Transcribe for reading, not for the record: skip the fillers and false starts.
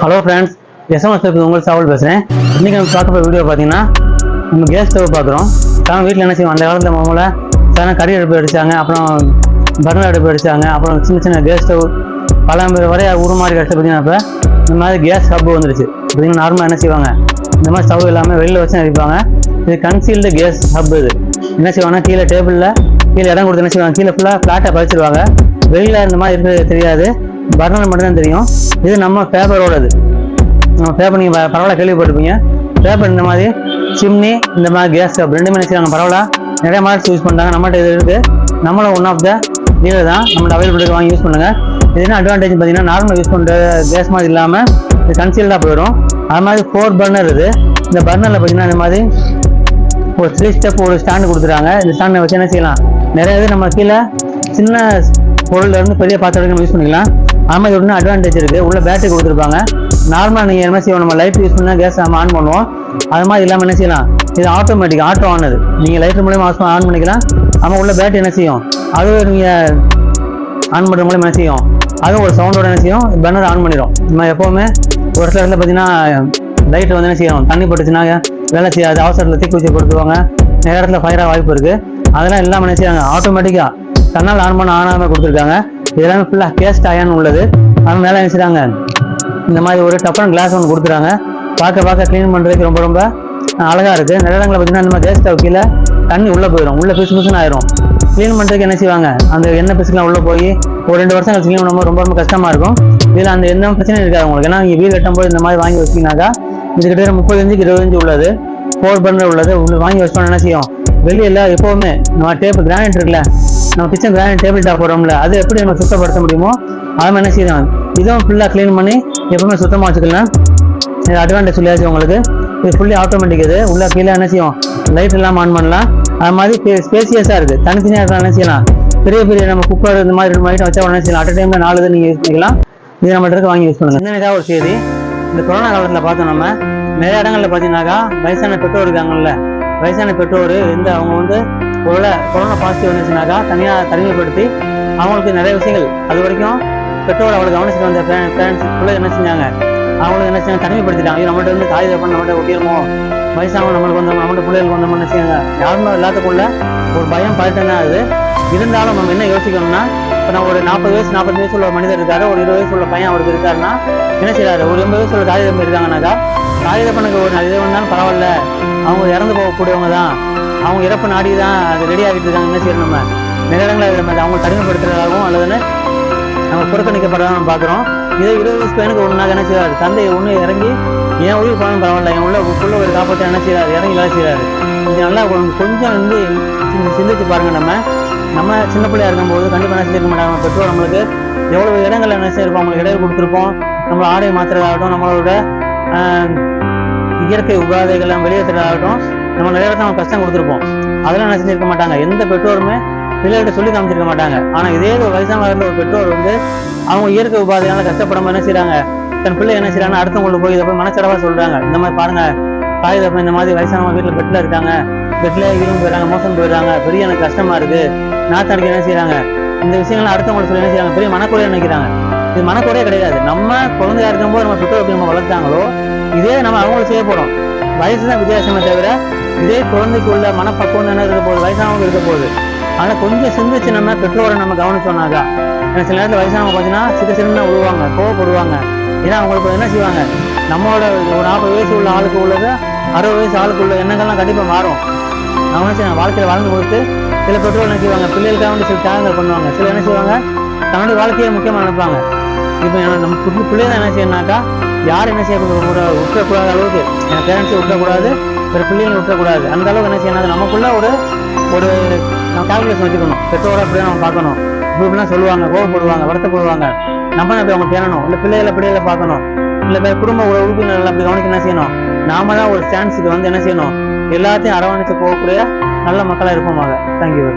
Hello friends, SMS உங்கள் சாவல் பேசுகிறேன். இன்றைக்கி நம்ம பார்க்க போகிற வீடியோ பார்த்தீங்கன்னா நம்ம கேஸ் ஸ்டவ் பார்க்குறோம். ஆனால் வீட்டில் என்ன செய்வோம், அந்த காலத்தில் மாமூல சாதாரண கறி அடுப்பு அடித்தாங்க, அப்புறம் பர்னர் அடுப்பு அடித்தாங்க, அப்புறம் சின்ன சின்ன கேஸ் ஸ்டவ் பல வரைய உருமாறி கிடச்சி பார்த்தீங்கன்னா இப்போ இந்த மாதிரி கேஸ் ஹப் வந்துருச்சு. பார்த்தீங்கன்னா நார்மலாக என்ன செய்வாங்க, இந்த மாதிரி ஸ்டவ் எல்லாமே வெளியில் வச்சு அடிப்பாங்க. இது கன்சீல்டு கேஸ் ஹப். இது என்ன செய்வாங்கன்னா கீழே டேபிளில் கீழே இடம் கொடுத்து என்ன செய்வாங்க, கீழே ஃபுல்லாக ஃப்ளாட்டாக பதிச்சிருவாங்க. வெளியில் இந்த மாதிரி இருக்கிறது தெரியாது, பர்னர் மட்டும்தான் தெரியும். இது நம்ம பேப்பரோடது. நம்ம பேப்பர் நீங்கள் பரவாயில்ல கேள்விப்பட்டிருப்பீங்க. பேப்பர் இந்த மாதிரி சிம்னி, இந்த மாதிரி கேஸ் ஸ்டவ் ரெண்டுமே நினைச்சாங்க பரவாயில்ல. நிறைய மாடல்ஸ் யூஸ் பண்ணுறாங்க. நம்மகிட்ட இது இருக்குது. நம்மளும் ஒன் ஆஃப் த டீலர் தான். நம்மளோட அவைலபிலிட்டி வாங்கி யூஸ் பண்ணுங்கள். இது என்ன அட்வான்டேஜ் பார்த்தீங்கன்னா, நார்மல் யூஸ் பண்ணுற கேஸ் மாதிரி இல்லாமல் இது கன்சீல்டாக போயிடும். அது மாதிரி 4 பர்னர் இது. இந்த பர்னரில் பார்த்தீங்கன்னா இந்த மாதிரி ஒரு 3 ஸ்டெப் ஒரு ஸ்டாண்டு கொடுத்துருக்காங்க. இந்த ஸ்டாண்டை வச்சு என்ன செய்யலாம், நிறைய இது நம்ம கீழே சின்ன பொருள்லேருந்து பெரிய பாத்திரம் நம்ம யூஸ் பண்ணிக்கலாம். அது மாதிரி ஒன்று அட்வான்டேஜ் இருக்குது. உள்ள பேட்டரி கொடுத்துருப்பாங்க. நார்மலாக நீங்கள் என்ன செய்வோம், நம்ம லைட் யூஸ் பண்ணால் கேஸ் நம்ம ஆன் பண்ணுவோம். அது மாதிரி இல்லாமல் என்ன செய்யலாம், இது ஆட்டோமேட்டிக் ஆட்டோ ஆனது. நீங்கள் லைட்டர் மூலியமாக ஆன் பண்ணிக்கலாம். ஆமாம், உள்ள பேட்டரி என்ன செய்யும், அதுவும் நீங்கள் ஆன் பண்ணுற மூலம் என்ன செய்யும், அதுவும் ஒரு சவுண்டோட என்ன செய்யும், பர்னர் ஆன் பண்ணிடும். நம்ம எப்போவுமே ஒரு சில இடத்துல பார்த்தீங்கன்னா லைட் வந்து என்ன செய்யணும், தண்ணி போட்டுச்சுன்னா வேலை செய்யாது, அவசரத்தில் தீக்கு வச்சு கொடுத்துருவாங்க. நிறைய இடத்துல ஃபயராக வாய்ப்பு இருக்குது. அதெல்லாம் எல்லாம் என்ன செய்யாங்க, ஆட்டோமேட்டிக்காக தன்னால் ஆன் பண்ண ஆனாமல் கொடுத்துருக்காங்க. இதெல்லாமே ஃபுல்லாக கேஸ்ட் அயன் உள்ளது. அது மேலே என்ன செய்கிறாங்க, இந்த மாதிரி ஒரு டஃபன் கிளாஸ் ஒன்று கொடுத்துறாங்க. பார்க்க க்ளீன் பண்ணுறதுக்கு ரொம்ப ரொம்ப அழகாக இருக்குது. நிறைய இடங்களில் பார்த்தீங்கன்னா இந்த மாதிரி கேஸ் ஸ்டவ் கீழே தண்ணி உள்ளே போயிடும், உள்ளே பிசுன்னு ஆயிரும். க்ளீன் பண்ணுறதுக்கு என்ன செய்வாங்க, அந்த எண்ணெய் பிசுக்கெலாம் உள்ளே போய் ஒரு 2 வருஷம் க்ளீன் பண்ணும்போது ரொம்ப ரொம்ப கஷ்டமாக இருக்கும். இதில் அந்த எந்த பிரச்சனையும் இருக்காது உங்களுக்கு. ஏன்னா நீங்கள் வீடு கட்டும்போது இந்த மாதிரி வாங்கி வச்சிங்கனாக்கா இது கிட்ட 35-20 உள்ளது, 4 பர்னர் உள்ளது. வாங்கி வச்சோம்னா என்ன செய்யும், வெளியில் எப்போவுமே நம்ம டேபிள் கிரானைட் இருக்குல்ல, நம்ம கிச்சன் கிரானைட் டேபிள் டாப் போடுறோம்ல, அது எப்படி நம்ம சுத்தப்படுத்த முடியுமோ அது மாதிரி என்ன செய்யலாம், இதுவும் ஃபுல்லாக க்ளீன் பண்ணி எப்பவுமே சுத்தமாக வச்சுக்கலாம். இது அட்வான்டேஜ் சொல்லியாச்சு உங்களுக்கு. இது ஃபுல்லி ஆட்டோமேட்டிக். இது உள்ள கீழே என்ன செய்யும், லைட் எல்லாம் ஆன் பண்ணலாம். அது மாதிரி ஸ்பேசியஸாக இருக்குது. தனித்தனியாக இருக்கலாம். என்ன செய்யலாம், பெரிய நம்ம குக்கர் இந்த மாதிரி 2 ஐட்டம் வச்சா உடனே செய்யலாம். அட் டைமில் 4 இது நீங்கள் யூஸ் பண்ணிக்கலாம். இது நம்மகிட்ட வாங்கி யூஸ் பண்ணுங்கள். இந்த ஏதாவது ஒரு செய்தி, இந்த கொரோனா காலத்தில் பார்த்தோம், நம்ம நிறைய இடங்களில் பார்த்தீங்கன்னாக்கா வயசான பெற்றோர் இருக்காங்கல்ல, வயசான பெற்றோர் அவங்க வந்து ஒருவேளை கொரோனா பாசிட்டிவ் வந்துச்சுனாக்கா தனியாக தனிமைப்படுத்தி அவங்களுக்கு நிறைய விஷயங்கள், அது வரைக்கும் பெற்றோர் அவளை கவனிச்சுட்டு வந்த பேரண்ட்ஸ் பிள்ளை என்ன செஞ்சாங்க, அவங்களுக்கு என்ன செஞ்சாங்க, தனிமைப்படுத்திட்டாங்க. நம்மகிட்ட வந்து தாய் தப்பன் நம்மகிட்ட ஒட்டிடுமோ, வயசாக நம்மளுக்கு வந்து நம்மகிட்ட பிள்ளைகளுக்கு வந்தோம்னு என்ன செய்யாங்க, யாருமே எல்லாத்துக்குள்ள ஒரு பயம் பதட்டம் தான் அது. இருந்தாலும் நம்ம என்ன யோசிக்கணும்னா, இப்போ நான் ஒரு 40 வயசு 45 வயசு உள்ள மனிதர் இருக்காரு, ஒரு 20 வயசு உள்ள பையன் அவருக்கு இருக்காருன்னா என்ன செய்யறாரு, ஒரு 80 வயசு உள்ள தாய் தப்பன் இருக்காங்கன்னாக்கா தாய் தப்பனுக்கு ஒரு இது வந்தாலும் பரவாயில்ல, அவங்க இறந்து போகக்கூடியவங்க தான், அவங்க இறப்பு நாடி தான் அது ரெடி ஆகிட்டு இருக்காங்க. என்ன செய்யணும், நம்ம நிறைய இடங்களில் அவங்க தனிமைப்படுத்துறதாகவும் அல்லதுன்னு நம்ம புறக்கணிக்கப்படுறதா நம்ம பார்க்குறோம். இதே 20 வயசு பையனுக்கு ஒன்றாக என்ன செய்யறாரு, தந்தை ஒன்று இறங்கி என் உயிர் போனாலும் பரவாயில்ல, என் உள்ள ஒரு காப்பாற்ற என்ன செய்யறாரு, இறங்கி வேலை செய்யறாரு. இது நல்லா கொஞ்சம் வந்து சிந்திச்சு பாருங்க. நம்ம சின்ன பிள்ளையா இருக்கும்போது கண்டிப்பாக என்ன செஞ்சிருக்க மாட்டாங்க, பெற்றோர் நம்மளுக்கு எவ்வளவு இடங்கள்ல என்ன செய்யிருப்போம், அவங்களுக்கு இடையில் கொடுத்துருப்போம். நம்மளோட ஆடை மாத்திரதாகட்டும், நம்மளோட இயற்கை உபாதைகள்லாம் வெளியேற்றதாகட்டும், நம்ம நிறைய இடத்துல நம்ம கஷ்டம் கொடுத்துருப்போம். அதெல்லாம் என்ன செஞ்சிருக்க மாட்டாங்க, எந்த பெற்றோருமே பிள்ளைகிட்ட சொல்லி காமிச்சிருக்க மாட்டாங்க. ஆனால் இதே ஒரு வயசான இருந்த ஒரு பெற்றோர் வந்து அவங்க இயற்கை உபாதையால கஷ்டப்படாம என்ன செய்யறாங்க, தன் பிள்ளை என்ன செய்யறாங்க, அடுத்தவங்களுக்கு போய் இதை போய் மனச்சடவா சொல்றாங்க. இந்த மாதிரி பாருங்க, தாய் தப்ப இந்த மாதிரி வயசானவங்க வீட்டில் பெட்டில் இருக்காங்க, பெட்டில் இரும்பு போயிடறாங்க, மோசம் போயிடுறாங்க, பெரிய எனக்கு கஷ்டமா இருக்கு, நாத்தாடிக்க என்ன செய்யறாங்க, இந்த விஷயங்கள்லாம் அடுத்தவங்களுக்கு சொல்லி என்ன செய்யறாங்க, பெரிய மனக்குறையா நினைக்கிறாங்க. இது மனக்குறையே கிடையாது. நம்ம குழந்தையா இருக்கும்போது நம்ம பெற்றோர் எப்படி நம்ம வளர்த்தாங்களோ இதே நம்ம அவங்களுக்கு செய்ய போறோம். வயசு தான் வித்தியாசமே தவிர இதே குழந்தைக்கு உள்ள மனப்பக்குவம் என்ன இருக்க போகுது, வயசானவங்க இருக்க போகுது. ஆனால் கொஞ்சம் சிந்திச்சு நம்ம பெற்றோரை நம்ம கவனிச்சோம்னாக்கா, சில நேரத்தில் வயசானவங்க பார்த்தீங்கன்னா சின்ன விழுவாங்க, கோவப்படுவாங்க. ஏன்னா அவங்களுக்கு என்ன செய்வாங்க, நம்மளோட ஒரு 40 வயசு உள்ள ஆளுக்கு உள்ளது 60 வயசு ஆளுக்கு உள்ள எண்ணங்கள்லாம் கண்டிப்பாக மாறும். அவங்க என்ன செய்வாங்க, வாழ்க்கையில் வாழ்ந்து கொடுத்து சில பெற்றோர் என்ன செய்வாங்க, பிள்ளைகளுக்காக வந்து சில தியாகங்கள் பண்ணுவாங்க. சில என்ன செய்வாங்க, தன்னுடைய வாழ்க்கையை முக்கியமாக நினைப்பாங்க. இப்போ நம்ம பிள்ளை தான் என்ன செய்யணும்னாக்கா, யார் என்ன செய்யக்கூடாது, விட்டுறக்கூடாத அளவுக்கு என் பேரண்ட்ஸை விட்டுறக்கூடாது, வேறு பிள்ளைகளை விட்டுறக்கூடாது. அந்த அளவுக்கு என்ன செய்யணும், நமக்குள்ள ஒரு நம்ம கால்குலேஷன் வச்சுக்கணும். பெற்றோரை அப்படியே நம்ம பார்க்கணும். இப்படிலாம் சொல்லுவாங்க, கோவப்படுவாங்க, வருத்தப்படுவாங்க, நம்ம அப்படி அவங்க தேரணும். இல்லை பிள்ளைகளை பார்க்கணும். இல்லை குடும்ப உறுப்பினர்கள் அப்படி கவனிக்க என்ன செய்யணும், நாம தான் ஒரு சான்ஸுக்கு வந்து என்ன செய்யணும், எல்லாத்தையும் அரவணைச்சு போகக்கூடிய நல்ல மக்களாக இருப்போமாக. தேங்க்யூ.